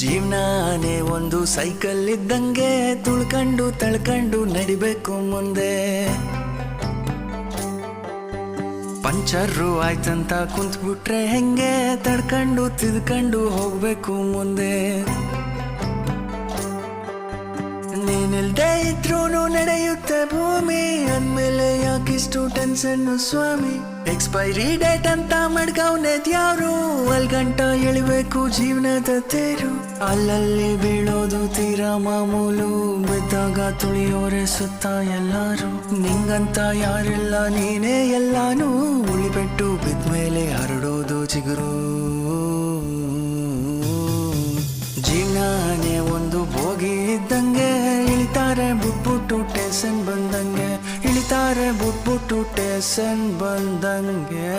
ಜೀವನಾನೇ ಒಂದು ಸೈಕಲ್ ಇದ್ದಂಗೆ ತುಳ್ಕೊಂಡು ತಳ್ಕೊಂಡು ನಡಿಬೇಕು ಮುಂದೆ. ಪಂಚರು ಆಯ್ತಂತ ಕುಂತ್ಬಿಟ್ರೆ ಹೆಂಗೆ ತಡ್ಕೊಂಡು ತಿದ್ಕೊಂಡು ಹೋಗ್ಬೇಕು ಮುಂದೆ. ನೀನಿಲ್ದೇ ಇದ್ರೂನು ನಡೆಯುತ್ತೆ ಭೂಮಿ, ಅಂದ್ಮೇಲೆ ಯಾಕಿಷ್ಟು ಟೆನ್ಷನ್ನು ಸ್ವಾಮಿ. ಎಕ್ಸ್ಪೈರಿ ಡೇಟ್ ಅಂತ ಮಡ್ಗವ್ನೆದ್ಯಾವ್ರು, ಅಲ್ಗಂಟ ಎಳಿಬೇಕು ಜೀವನದ ತೇರು. ಅಲ್ಲಲ್ಲಿ ಬೀಳೋದು ತೀರಾ ಮಾಮೂಲು, ಬಿದ್ದಾಗ ತುಳಿಯೋರೆ ಸುತ್ತ ಎಲ್ಲಾರು. ನಿಂಗಂತ ಯಾರಿಲ್ಲ ನೀನೇ ಎಲ್ಲಾನು, ಉಳಿಬೆಟ್ಟು ಬಿದ್ಮೇಲೆ ಹರಡೋದು ಚಿಗುರು. ಜೀವನಾನೇ ಒಂದು ಬೋಗಿ ಇದ್ದಂಗೆ, ಇಳಿತಾರೆ ಬುಟ್ಬುಟ್ಟು ಟೇಷನ್ ಬಂದಂಗೆ, ಇಳಿತಾರೆ ಬುಟ್ಬುಟ್ಟು ಟೇಷನ್ ಬಂದಂಗೆ.